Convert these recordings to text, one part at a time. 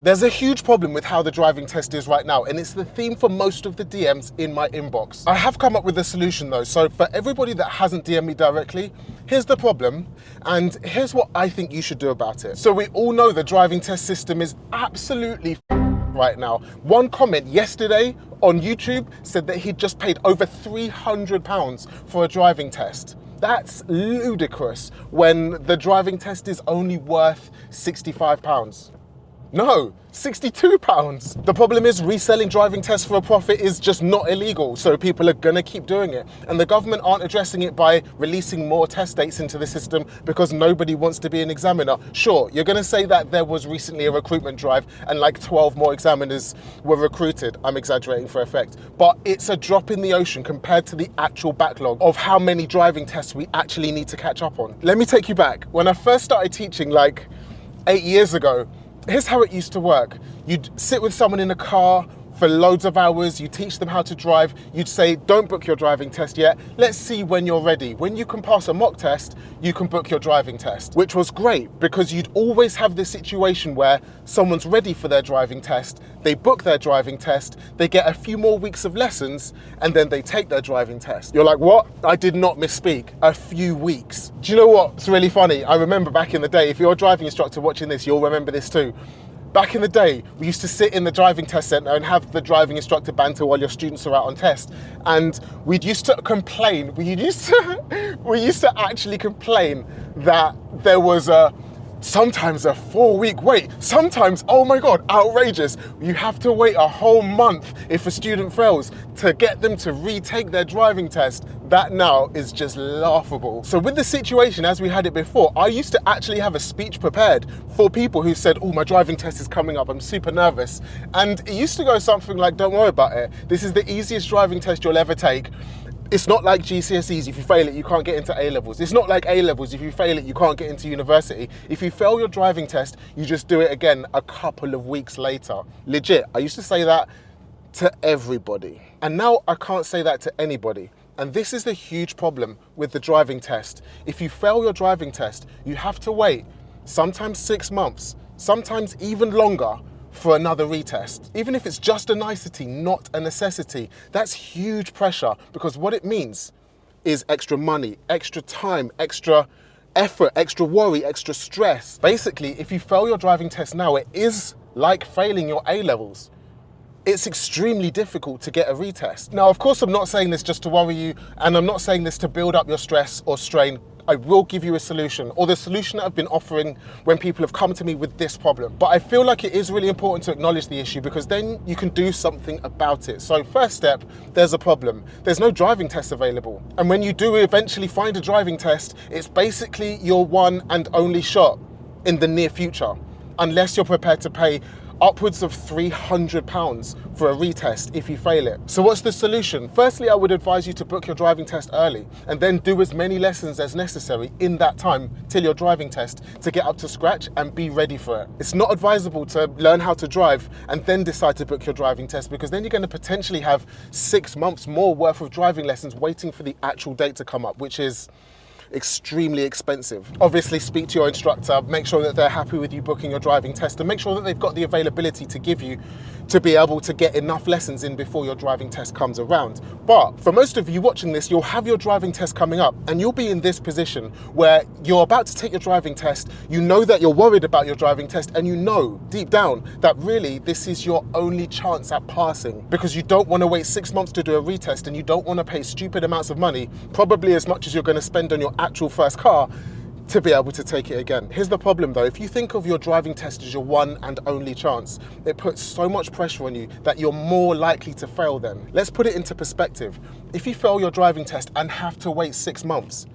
There's a huge problem with how the driving test is right now, and it's the theme for most of the DMs in my inbox. I have come up with a solution though, so for everybody that hasn't DM'd me directly, here's the problem, and here's what I think you should do about it. So we all know the driving test system is absolutely right now. One comment yesterday on YouTube said that he'd just paid over £300 for a driving test. That's ludicrous when the driving test is only worth £65. No, £62. The problem is reselling driving tests for a profit is just not illegal, so people are gonna keep doing it. And the government aren't addressing it by releasing more test dates into the system because nobody wants to be an examiner. Sure, you're gonna say that there was recently a recruitment drive and like 12 more examiners were recruited. I'm exaggerating for effect, but it's a drop in the ocean compared to the actual backlog of how many driving tests we actually need to catch up on. Let me take you back. When I first started teaching like 8 years ago, here's how it used to work. You'd sit with someone in a car for loads of hours, you teach them how to drive, you'd say, don't book your driving test yet, let's see when you're ready. When you can pass a mock test, you can book your driving test, which was great because you'd always have this situation where someone's ready for their driving test, they book their driving test, they get a few more weeks of lessons, and then they take their driving test. You're like, what? I did not misspeak. A few weeks. Do you know what's really funny? I remember back in the day, if you're a driving instructor watching this, you'll remember this too. Back in the day, we used to sit in the driving test centre and have the driving instructor banter while your students are out on test. And we used to complain, we used to actually complain that there was sometimes a 4-week wait, sometimes, oh my God, outrageous. You have to wait a whole month if a student fails to get them to retake their driving test. That now is just laughable. So with the situation as we had it before, I used to actually have a speech prepared for people who said, oh, my driving test is coming up, I'm super nervous. And it used to go something like, don't worry about it. This is the easiest driving test you'll ever take. It's not like GCSEs, if you fail it, you can't get into A-levels. It's not like A-levels, if you fail it, you can't get into university. If you fail your driving test, you just do it again a couple of weeks later. Legit, I used to say that to everybody. And now I can't say that to anybody. And this is the huge problem with the driving test. If you fail your driving test, you have to wait sometimes 6 months, sometimes even longer, for another retest. Even if it's just a nicety, not a necessity, that's huge pressure because what it means is extra money, extra time, extra effort, extra worry, extra stress. Basically, if you fail your driving test now, it is like failing your A-levels. It's extremely difficult to get a retest. Now, of course, I'm not saying this just to worry you, and I'm not saying this to build up your stress or strain. I will give you a solution, or the solution that I've been offering when people have come to me with this problem. But I feel like it is really important to acknowledge the issue because then you can do something about it. So first step, there's a problem. There's no driving test available. And when you do eventually find a driving test, it's basically your one and only shot in the near future, unless you're prepared to pay upwards of £300 for a retest if you fail it. So what's the solution? Firstly, I would advise you to book your driving test early and then do as many lessons as necessary in that time till your driving test to get up to scratch and be ready for it. It's not advisable to learn how to drive and then decide to book your driving test because then you're going to potentially have 6 months more worth of driving lessons waiting for the actual date to come up, which is extremely expensive. Obviously speak to your instructor, make sure that they're happy with you booking your driving test and make sure that they've got the availability to give you to be able to get enough lessons in before your driving test comes around. But for most of you watching this, you'll have your driving test coming up and you'll be in this position where you're about to take your driving test, you know that you're worried about your driving test and you know deep down that really this is your only chance at passing because you don't want to wait 6 months to do a retest and you don't want to pay stupid amounts of money, probably as much as you're going to spend on your actual first car, to be able to take it again. Here's the problem though, if you think of your driving test as your one and only chance, it puts so much pressure on you that you're more likely to fail then. Let's put it into perspective. If you fail your driving test and have to wait 6 months,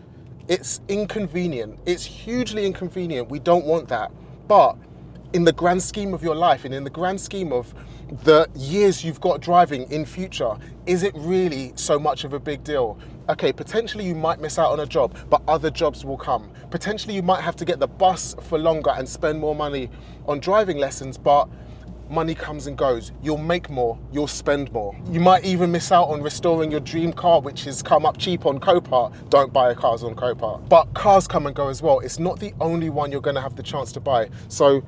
it's inconvenient. It's hugely inconvenient. We don't want that. But in the grand scheme of your life and in the grand scheme of the years you've got driving in future, is it really so much of a big deal? Okay, potentially you might miss out on a job, but other jobs will come. Potentially you might have to get the bus for longer and spend more money on driving lessons, but money comes and goes. You'll make more, you'll spend more. You might even miss out on restoring your dream car, which has come up cheap on Copart. Don't buy cars on Copart. But cars come and go as well. It's not the only one you're gonna have the chance to buy. So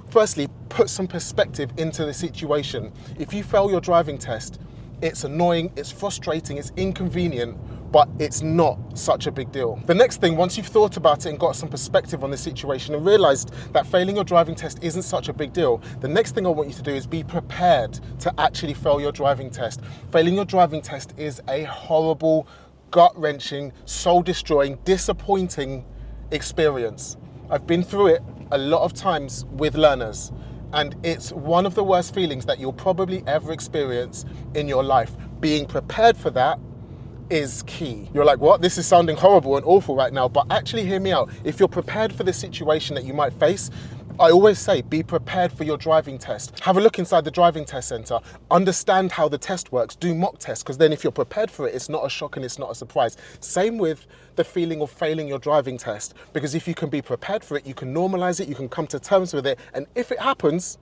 firstly, put some perspective into the situation. If you fail your driving test, it's annoying, it's frustrating, it's inconvenient, but it's not such a big deal. The next thing, once you've thought about it and got some perspective on the situation and realized that failing your driving test isn't such a big deal, the next thing I want you to do is be prepared to actually fail your driving test. Failing your driving test is a horrible, gut-wrenching, soul-destroying, disappointing experience. I've been through it a lot of times with learners, and it's one of the worst feelings that you'll probably ever experience in your life. Being prepared for that is key. You're like, what? This is sounding horrible and awful right now, but actually hear me out. If you're prepared for the situation that you might face, I always say, be prepared for your driving test. Have a look inside the driving test center, understand how the test works, do mock tests, because then if you're prepared for it, it's not a shock and it's not a surprise. Same with the feeling of failing your driving test, because if you can be prepared for it, you can normalize it, you can come to terms with it, and if it happens,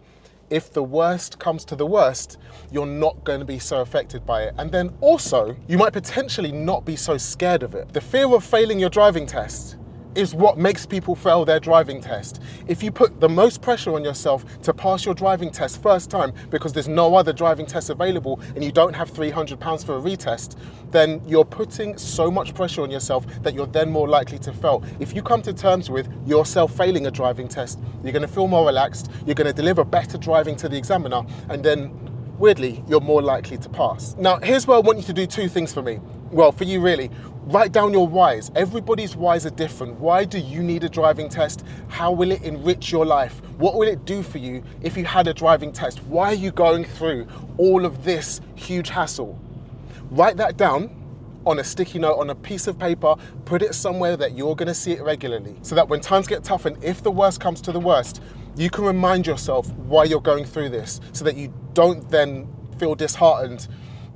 if the worst comes to the worst, you're not going to be so affected by it. And then also, you might potentially not be so scared of it. The fear of failing your driving test is what makes people fail their driving test. If you put the most pressure on yourself to pass your driving test first time because there's no other driving test available and you don't have £300 for a retest, then you're putting so much pressure on yourself that you're then more likely to fail. If you come to terms with yourself failing a driving test, you're going to feel more relaxed, you're going to deliver better driving to the examiner, and then weirdly, you're more likely to pass. Now, here's where I want you to do two things for me. Well, for you really. Write down your whys. Everybody's whys are different. Why do you need a driving test? How will it enrich your life? What will it do for you if you had a driving test? Why are you going through all of this huge hassle? Write that down on a sticky note, on a piece of paper, put it somewhere that you're gonna see it regularly, so that when times get tough and if the worst comes to the worst, you can remind yourself why you're going through this, so that you don't then feel disheartened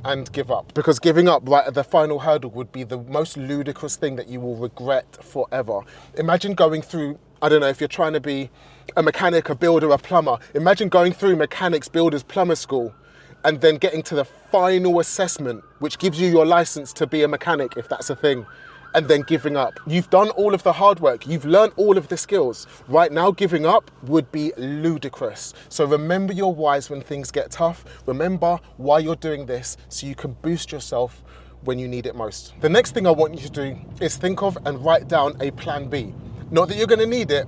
and give up. Because giving up right at the final hurdle would be the most ludicrous thing that you will regret forever. Imagine going through, I don't know, if you're trying to be a mechanic, a builder, a plumber, imagine going through mechanics, builders, plumber school, and then getting to the final assessment, which gives you your license to be a mechanic, if that's a thing, and then giving up. You've done all of the hard work, you've learned all of the skills. Right now, giving up would be ludicrous. So remember your whys when things get tough. Remember why you're doing this so you can boost yourself when you need it most. The next thing I want you to do is think of and write down a plan B. Not that you're gonna need it,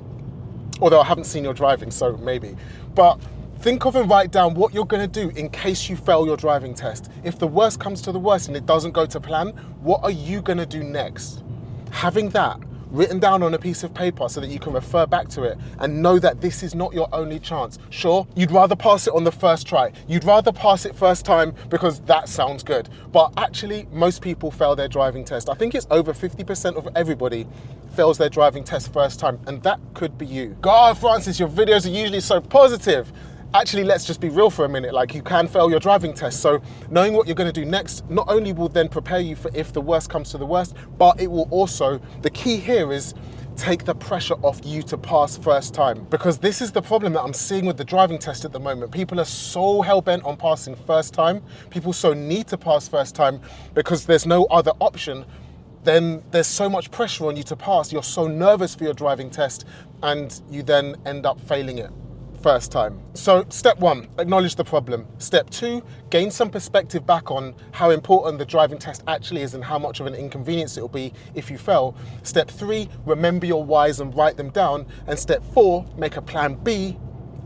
although I haven't seen your driving, so maybe, but think of and write down what you're gonna do in case you fail your driving test. If the worst comes to the worst and it doesn't go to plan, what are you gonna do next? Having that written down on a piece of paper so that you can refer back to it and know that this is not your only chance. Sure, you'd rather pass it on the first try. You'd rather pass it first time because that sounds good. But actually, most people fail their driving test. I think it's over 50% of everybody fails their driving test first time, and that could be you. God, Francis, your videos are usually so positive. Actually, let's just be real for a minute. Like, you can fail your driving test. So knowing what you're gonna do next, not only will then prepare you for if the worst comes to the worst, but it will also, the key here is take the pressure off you to pass first time. Because this is the problem that I'm seeing with the driving test at the moment. People are so hell-bent on passing first time. People so need to pass first time because there's no other option. Then there's so much pressure on you to pass. You're so nervous for your driving test and you then end up failing it first time. So step one, acknowledge the problem. Step two, gain some perspective back on how important the driving test actually is and how much of an inconvenience it will be if you fail. Step three, remember your whys and write them down. And step four, make a plan B,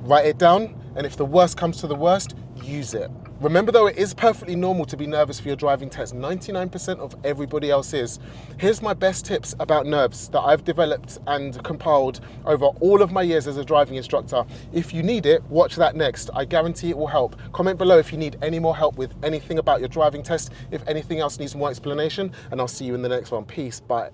write it down, and if the worst comes to the worst, use it. Remember though, it is perfectly normal to be nervous for your driving test. 99% of everybody else is. Here's my best tips about nerves that I've developed and compiled over all of my years as a driving instructor. If you need it, watch that next. I guarantee it will help. Comment below if you need any more help with anything about your driving test, if anything else needs more explanation, and I'll see you in the next one. Peace, bye.